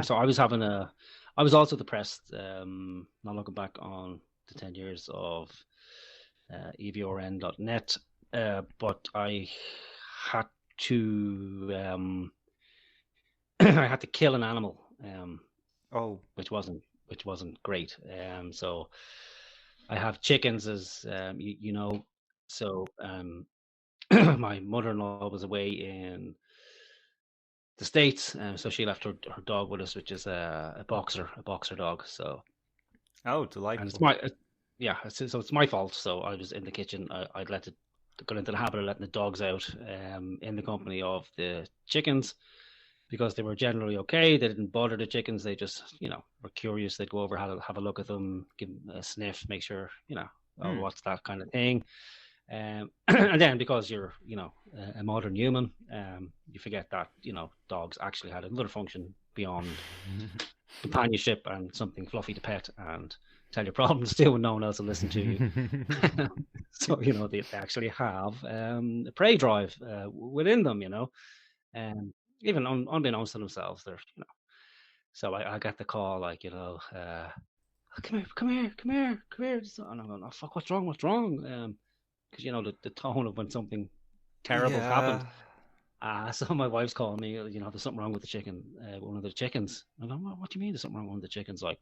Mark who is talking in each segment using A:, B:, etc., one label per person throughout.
A: So I was also depressed. Not looking back on the 10 years of evorn.net, but I had to I had to kill an animal,
B: Oh,
A: which wasn't great. So I have chickens, as you know. So my mother-in-law was away in the States, so she left her dog with us, which is a boxer dog. So,
B: oh,
A: and it's
B: delightful.
A: my, yeah, so it's my fault. So I was in the kitchen. I'd let it got into the habit of letting the dogs out in the company of the chickens because they were generally okay. They didn't bother the chickens. They just, were curious. They'd go over, have a look at them, give them a sniff, make sure, oh,
B: Hmm.
A: what's that kind of thing. And then because you're, a modern human, you forget that, dogs actually had another function beyond companionship and something fluffy to pet and tell your problems to, and no one else will listen to you. So, they actually have a prey drive within them, and even unbeknownst to themselves, they're, so I got the call, like, come here, come here, come here, come here. And I'm going, oh, fuck, what's wrong? What's wrong? Because, the tone of when something terrible's happened.
B: Yeah.
A: So my wife's calling me, there's something wrong with the chicken, one of the chickens. And I'm like, what do you mean there's something wrong with the chickens? Like,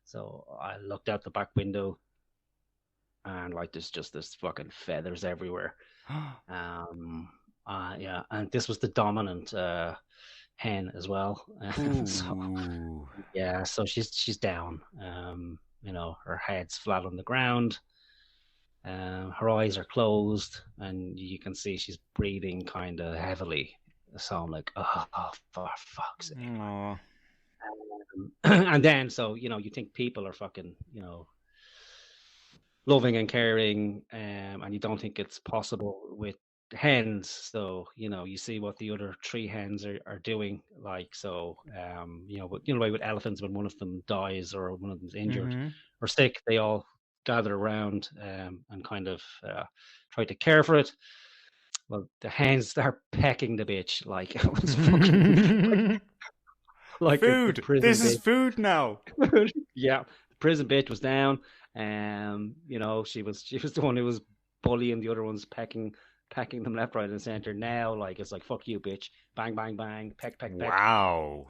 A: so I looked out the back window and like there's just this fucking feathers everywhere. Um, yeah, and this was the dominant hen as well. So
B: Ooh.
A: yeah, so she's down. Her head's flat on the ground. Her eyes are closed, and you can see she's breathing kind of heavily. So I'm like, oh, for fuck's sake.
B: Aw.
A: And then, so, you think people are fucking, loving and caring, and you don't think it's possible with hens. So, you see what the other three hens are doing. Like, so, but the way with elephants, when one of them dies or one of them's injured
B: Mm-hmm.
A: or sick, they all gather around and kind of try to care for it. Well, the hens start pecking the bitch like it was fucking like a
B: Food.
A: prison
B: This is
A: bitch.
B: food now.
A: Yeah, the prison bitch was down. She was the one who was bullying the other ones, pecking them left, right, and center. Now, like it's like fuck you, bitch, bang, bang, bang, peck, peck, peck.
B: Wow.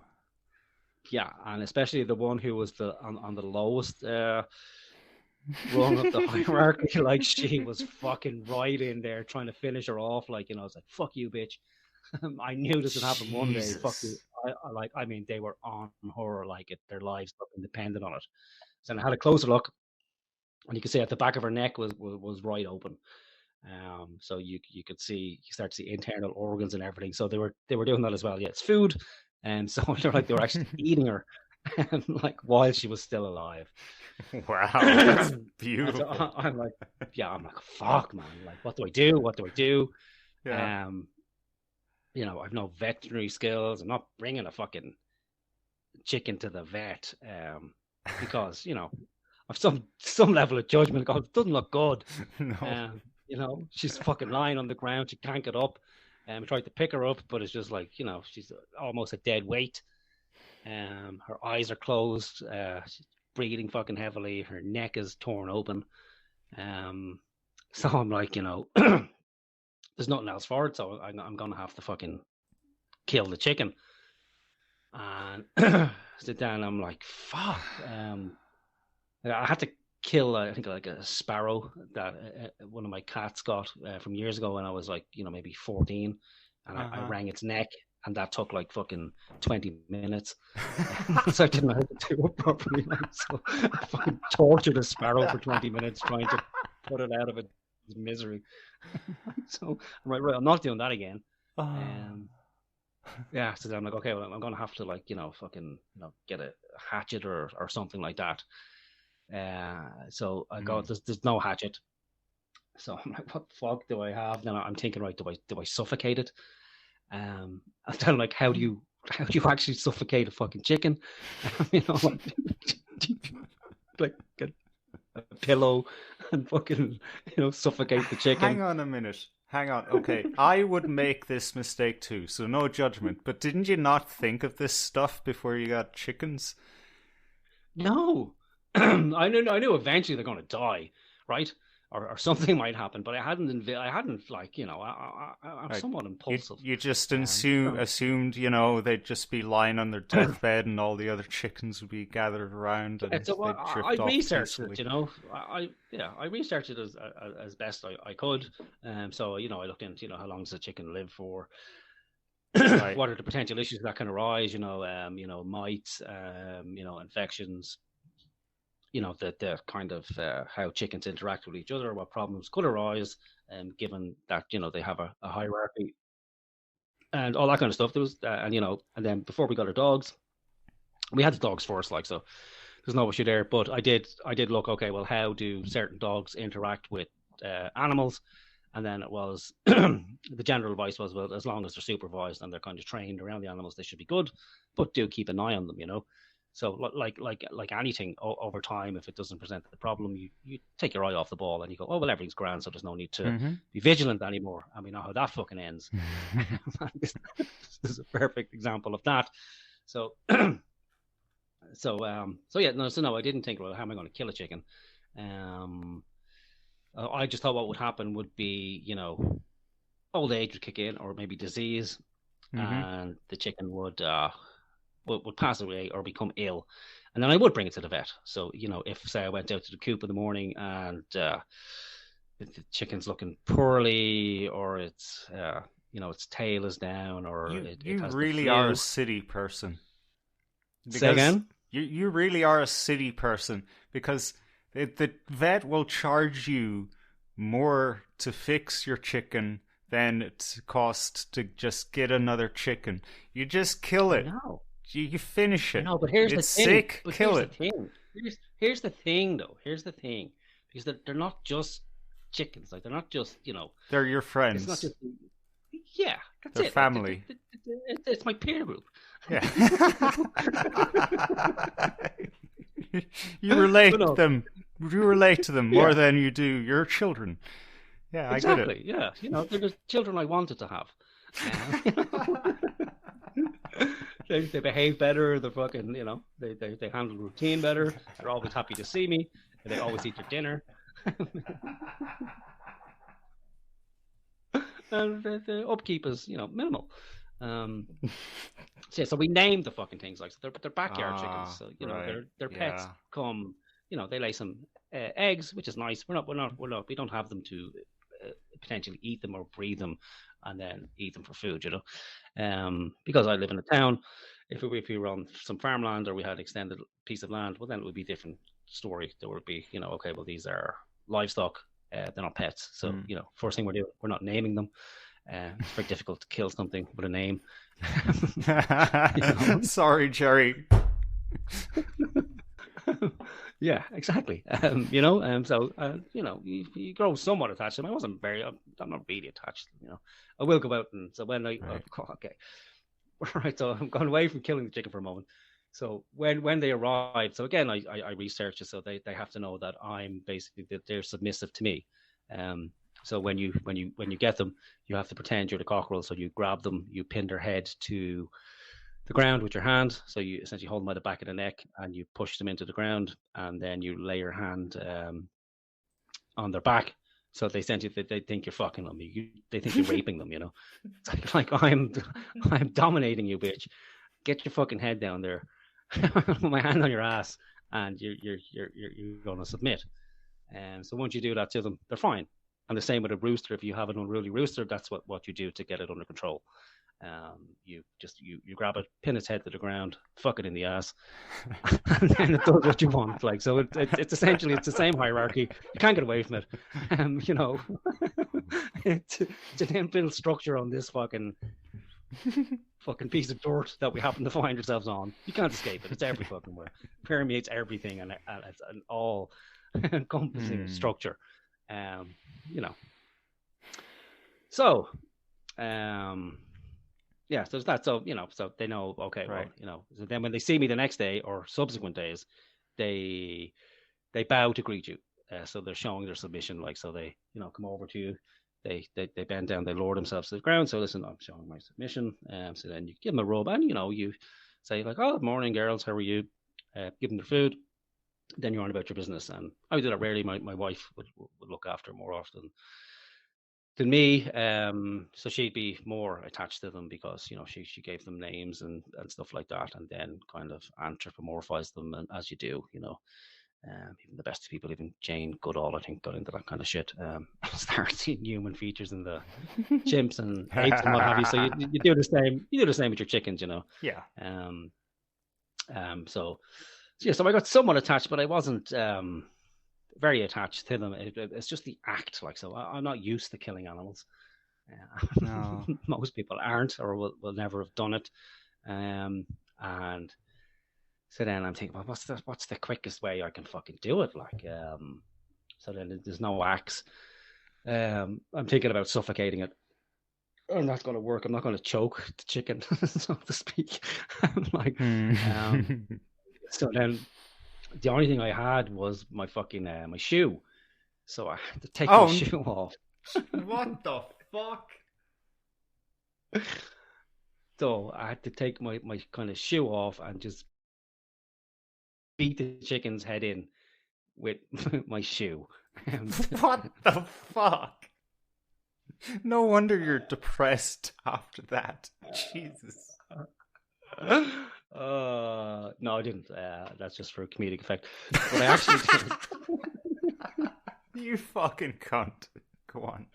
A: Yeah, and especially the one who was on the lowest rung of the hierarchy, like she was fucking right in there trying to finish her off. Like it's like fuck you, bitch. I knew this would happen one day. Fuck you.
B: Jesus.
A: I mean, they were on her like their lives fucking depended on it. So I had a closer look, and you could see at the back of her neck was right open. So you could see you start to see internal organs and everything. So they were doing that as well. Yeah, it's food, and so they were actually eating her, like while she was still alive.
B: Wow, that's
A: And so
B: beautiful.
A: I'm like, yeah, I'm like, fuck, man. Like, what do I do? What do I do?
B: Yeah.
A: Um, I've no veterinary skills. I'm not bringing a fucking chicken to the vet, because I've some level of judgment. God, it doesn't look good.
B: No.
A: She's fucking lying on the ground. She can't get up. I tried to pick her up, but it's just like she's almost a dead weight. Her eyes are closed. She's breathing fucking heavily. Her neck is torn open. Um, so I'm like, there's nothing else for it. So I'm gonna have to fucking kill the chicken and sit down. I'm like, fuck. I had to kill, I think, like a sparrow that one of my cats got from years ago when I was like, maybe 14, and I
B: Uh-huh.
A: wrang its neck, and that took like fucking 20 minutes. So I didn't know how to do it properly. Like, so I fucking tortured a sparrow for 20 minutes trying to put it out of its misery. So I'm like, right, I'm not doing that again.
B: Ah.
A: Um, yeah, so I'm like, okay, well, I'm gonna have to like, fucking, get a hatchet or something like that. So I go,
B: Mm.
A: there's no hatchet. So I'm like, what the fuck do I have? Then I'm thinking, right, do I suffocate it? And then like, how do you actually suffocate a fucking chicken? Like, like a pillow and fucking suffocate the chicken.
B: Hang on a minute. Hang on. Okay, I would make this mistake too, so no judgment. But didn't you not think of this stuff before you got chickens?
A: No, I knew eventually they're going to die, right? Or something might happen, but I hadn't like I'm
B: Like
A: somewhat
B: you,
A: impulsive.
B: you just
A: So
B: assumed, they'd just be lying on their deathbed, and all the other chickens would be gathered around,
A: yeah,
B: and
A: so
B: they'd
A: I
B: drift off
A: researched it.
B: peacefully.
A: I researched it as best I could. So I looked into how long does a chicken live for,
B: Right.
A: what are the potential issues that can arise, mites, infections, the kind of how chickens interact with each other, what problems could arise, given that they have a hierarchy and all that kind of stuff. There was, and then before we got our dogs, we had the dogs first, like so. There's no issue there, but I did look. Okay, well, how do certain dogs interact with animals? And then it was the general advice was, well, as long as they're supervised and they're kind of trained around the animals, they should be good, but do keep an eye on them. So like anything over time, if it doesn't present the problem, you take your eye off the ball and you go, oh well, everything's grand, so there's no need to
B: Mm-hmm.
A: be vigilant anymore. And we know how that fucking ends. this, this is a perfect example of that. So no, I didn't think, well, how am I going to kill a chicken? Um, I just thought what would happen would be, old age would kick in, or maybe disease,
B: Mm-hmm.
A: and the chicken would pass away or become ill, and then I would bring it to the vet. So if say I went out to the coop in the morning and the chicken's looking poorly, or its tail is down, or
B: You
A: it
B: you
A: has the
B: really are a
A: flu.
B: city person.
A: Say
B: Because
A: again?
B: you really are a city person, because the vet will charge you more to fix your chicken than it costs to just get another chicken. You just kill
A: I
B: it.
A: know.
B: You finish
A: I
B: it.
A: know, but here's the
B: It's
A: thing.
B: sick.
A: But
B: Kill
A: here's the
B: it.
A: thing. Here's the thing, though. Here's the thing, because they're not just chickens. Like they're not just
B: They're your
A: It's not
B: friends.
A: just yeah. That's
B: They're
A: it. Like
B: family.
A: it's my peer group.
B: Yeah. You
A: But
B: relate to
A: no,
B: them. You relate to them more
A: yeah,
B: than you do your children. Yeah, I get it.
A: exactly. Yeah, they're the children I wanted to have. They behave better. They're fucking, they handle routine better. They're always happy to see me. They always eat their dinner. And the upkeep is, minimal. Um, so we named the fucking things, like, so they're backyard chickens.
B: Ah,
A: So
B: right.
A: their pets
B: Yeah.
A: come, they lay some eggs, which is nice. We don't have them to potentially eat them or breed them and then eat them for food. Because I live in a town. If we were on some farmland or we had extended piece of land, well, then it would be a different story. There would be, okay, well, these are livestock. They're not pets. So,
B: Mm.
A: first thing we're not naming them. It's very difficult to kill something with a name. you know?
B: Sorry, Jerry.
A: Yeah, exactly. So you grow somewhat attached to them. I'm not really attached. I will go out, and so when
B: Right.
A: okay, right. So I'm going away from killing the chicken for a moment. So when they arrive, so again, I research it, so they have to know that I'm basically that they're submissive to me. Um, so when you get them, you have to pretend you're the cockerel. So you grab them, you pin their head to the ground with your hand. So you essentially hold them by the back of the neck and you push them into the ground, and then you lay your hand on their back. So they essentially they think you're fucking them. They think you're raping them. It's like I'm dominating you, bitch. Get your fucking head down there. Put my hand on your ass, and you're going to submit. And so once you do that to them, they're fine. And the same with a rooster. If you have an unruly rooster, that's what you do to get it under control. You grab it, pin its head to the ground, fuck it in the ass, and then it does what you want. Like so, it's essentially it's the same hierarchy. You can't get away from it. It's an inbuilt structure on this fucking piece of dirt that we happen to find ourselves on. You can't escape it. It's every fucking where. Permeates everything, and it's an all encompassing
B: Hmm.
A: structure. Um, you know. So, um, yeah, so there's that. So, so they know, okay, well,
B: Right.
A: so then when they see me the next day or subsequent days, they bow to greet you. So they're showing their submission, like, so they, come over to you, they bend down, they lower themselves to the ground. So listen, I'm showing my submission. So then you give them a rub, and you say like, "Oh, morning, girls, how are you?" Give them their food. Then you're on about your business, and I would do that rarely. My wife would look after more often than me. So she'd be more attached to them because she gave them names and stuff like that, and then kind of anthropomorphized them, and as you do. Even the best people, even Jane Goodall, I think, got into that kind of shit. Start seeing human features in the chimps and apes and what have you. So you do the same. You do the same with your chickens,
B: Yeah.
A: So I got somewhat attached, but I wasn't very attached to them. It's just the act, like, so I'm not used to killing animals.
B: No.
A: Most people aren't, or will never have done it. And so then I'm thinking, well, what's the quickest way I can fucking do it? Like, so then there's no axe. I'm thinking about suffocating it. I'm not going to work. I'm not going to choke the chicken, so to speak. Like, so then the only thing I had was my fucking my shoe. So I had to take my shoe off.
B: What the fuck?
A: So I had to take my kind of shoe off and just beat the chicken's head in with my shoe.
B: What the fuck? No wonder you're depressed after that. Jesus.
A: No, I didn't. That's just for comedic effect. But I actually did.
B: You fucking cunt. Go on.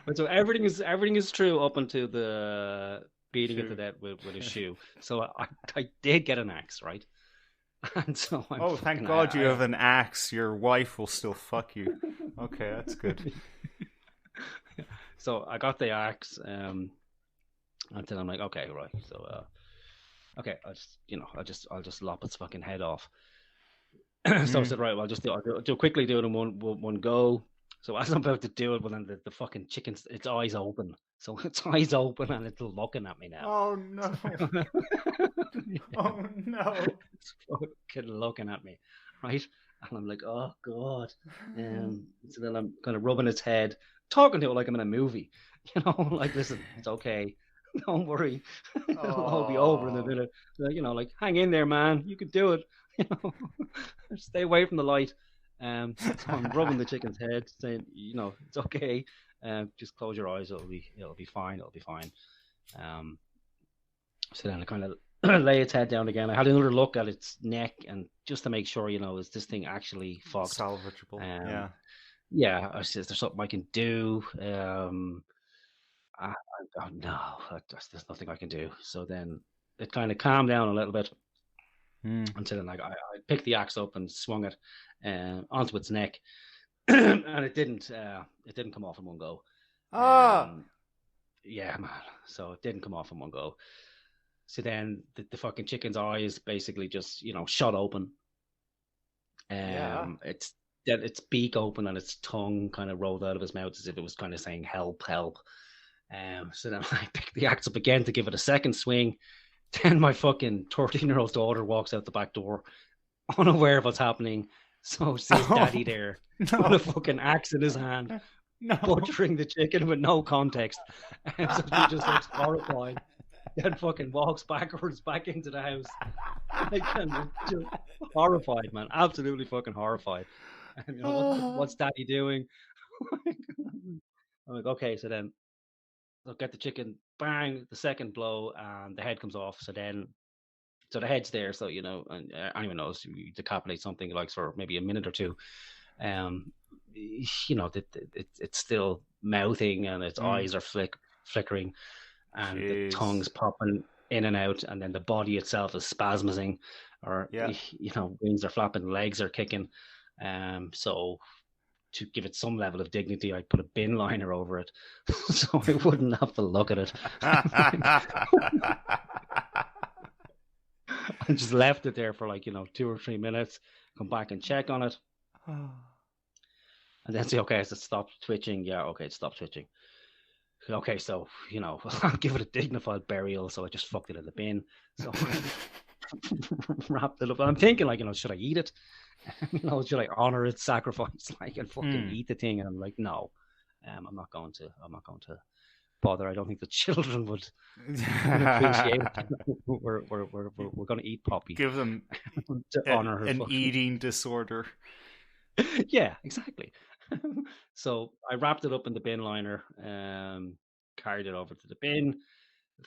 A: But so everything is true up until the beating it to death with a shoe. So I did get an axe, right? And so
B: thank God you have an axe. Your wife will still fuck you. Okay, that's good.
A: So I got the axe, and then I'm like, okay, right. So, okay, I'll just lop its fucking head off. So I said, right, well, I'll quickly do it in one go. So as I'm about to do it, well, then the fucking chicken's its eyes open. So its eyes open and it's looking at me now.
B: Oh no! Oh no!
A: It's fucking looking at me, right? And I'm like, oh god. So then I'm kind of rubbing its head, talking to it like I'm in a movie. Like, listen, it's okay. Don't worry. It'll all be over in a minute. Like, hang in there, man. You can do it. Stay away from the light. So I'm rubbing the chicken's head, saying, it's okay. Just close your eyes. It'll be fine. It'll be fine. So then I kind of lay its head down again. I had another look at its neck, and just to make sure, is this thing actually fucked?
B: Salvageable.
A: Yeah. I said, is there something I can do? No, there's nothing I can do. So then it kind of calmed down a little bit. Until then, like, I picked the axe up and swung it onto its neck, and it didn't come off in one go. Yeah, man. So it didn't come off in one go. So then the fucking chicken's eyes basically just shot open. Its beak open and its tongue kind of rolled out of his mouth as if it was kind of saying help, help. So then I picked the axe up again to give it a second swing. Then my fucking 13-year-old daughter walks out the back door, unaware of what's happening. So sees Daddy there with a fucking axe in his hand, butchering the chicken with no context. So she just looks horrified. Then fucking walks backwards back into the house. Just horrified, man. Absolutely fucking horrified. And, what's Daddy doing? I'm like, okay, so then I'll get the chicken, bang, the second blow, and the head comes off. So the head's there. So, and anyone knows, you decapitate something like for maybe a minute or two. It's still mouthing and its eyes are flickering, and the tongue's popping in and out, and then the body itself is spasming, or wings are flapping, legs are kicking. So to give it some level of dignity, I put a bin liner over it so I wouldn't have to look at it. I just left it there for 2 or 3 minutes, come back and check on it. And then say, okay, has it stopped twitching? Yeah, okay, it stopped twitching. Okay, so, I'll give it a dignified burial. So I just fucked it in the bin. So wrapped it up. I'm thinking, should I eat it? Should I honor its sacrifice, and fucking eat the thing? And I'm like, no. I'm not going to bother. I don't think the children would appreciate it. We're going to eat Poppy
B: Give them
A: to honor her
B: an
A: fucking...
B: eating disorder.
A: Yeah, exactly. So I wrapped it up in the bin liner, carried it over to the bin,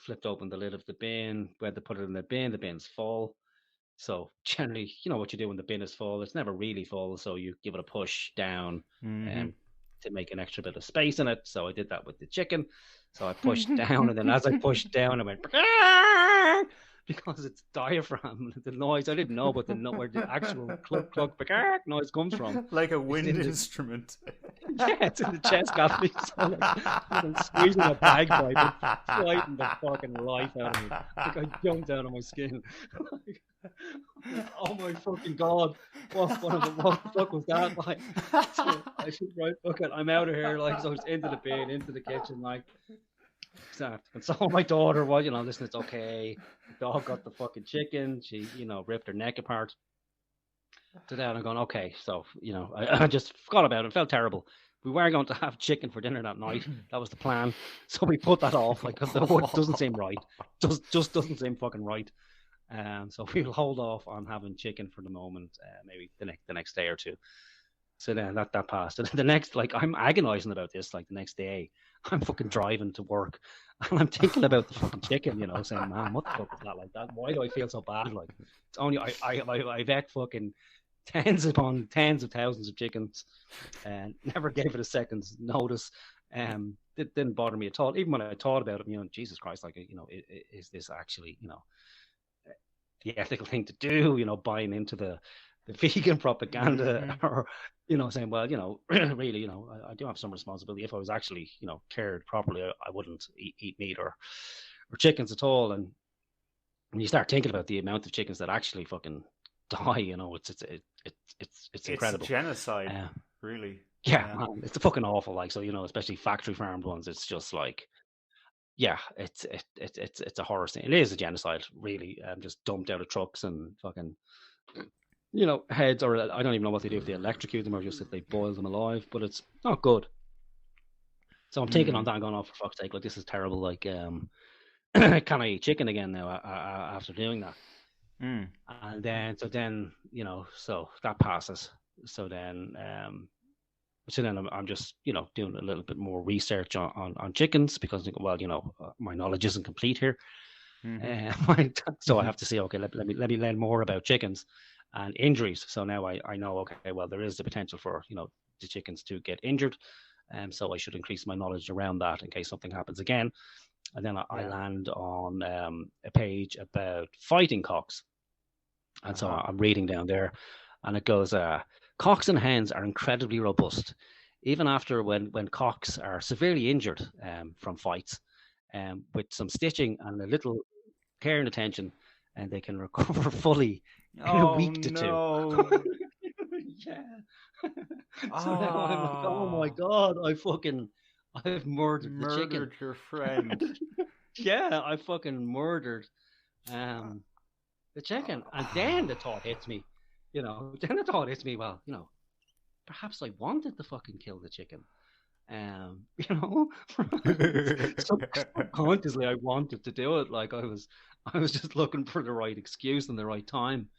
A: flipped open the lid of the bin, went to put it in the bin. The bin's full. So generally, you know what you do when the bin is full. It's never really full, so you give it a push down to make an extra bit of space in it. So I did that with the chicken. So I pushed down, and then as I pushed down, I went because it's diaphragm. The noise I didn't know, but where the actual cluck cluck noise comes from,
B: like a wind instrument.
A: Yeah, it's in the chest cavity. So like, I'm squeezing a bagpipe and fighting the fucking life out of me. Like I jumped out of my skin. Oh my fucking god! What the fuck was that? Like, so I should right fucking. I'm out of here. Like, so I was into the bin, into the kitchen. Like, so I have to console my daughter. Well, listen, it's okay. The dog got the fucking chicken. She, ripped her neck apart. To that, I'm going, okay. So, I just forgot about it. It felt terrible. We were going to have chicken for dinner that night. That was the plan. So we put that off. Like, because it doesn't seem right. Just doesn't seem fucking right. So we'll hold off on having chicken for the moment. Maybe the next day or two. So then that passed. And the next, like, I'm agonizing about this. Like, the next day, I'm fucking driving to work, and I'm thinking about the fucking chicken. Saying, man, what the fuck is that like that? Why do I feel so bad? Like, it's only I've ate fucking tens upon tens of thousands of chickens, and never gave it a second's notice. It didn't bother me at all. Even when I thought about it, Jesus Christ, like, is this actually, the ethical thing to do? Buying into the vegan propaganda, or saying, well, really, I do have some responsibility. If I was actually, cared properly, I wouldn't eat meat or chickens at all. And when you start thinking about the amount of chickens that actually fucking die, it's incredible.
B: It's genocide, really.
A: Yeah, man, it's fucking awful. Like, so, especially factory farmed ones. It's just like, yeah, it's a horror scene. It is a genocide, really. Just dumped out of trucks and fucking, heads, or I don't even know what they do, if they electrocute them or just if they boil them alive, but it's not good. So I'm taking on that and going, oh, for fuck's sake, like, this is terrible. Like, can I eat chicken again now after doing that? And then, so that passes. So then I'm just, doing a little bit more research on chickens, because, well, my knowledge isn't complete here. So I have to say, okay, let me learn more about chickens and injuries. So now I know, okay, well, there is the potential for, the chickens to get injured. So I should increase my knowledge around that in case something happens again. And then I land on a page about fighting cocks. And so I'm reading down there, and it goes, cocks and hens are incredibly robust, even after when cocks are severely injured from fights. With some stitching and a little care and attention, and they can recover fully in a week to two. Yeah. So now I'm like, oh my god, I've murdered the chicken.
B: Murdered your friend.
A: Yeah, I fucking murdered the chicken. And then the thought hits me, well, perhaps I wanted to fucking kill the chicken. Subconsciously I wanted to do it. Like, I was just looking for the right excuse and the right time.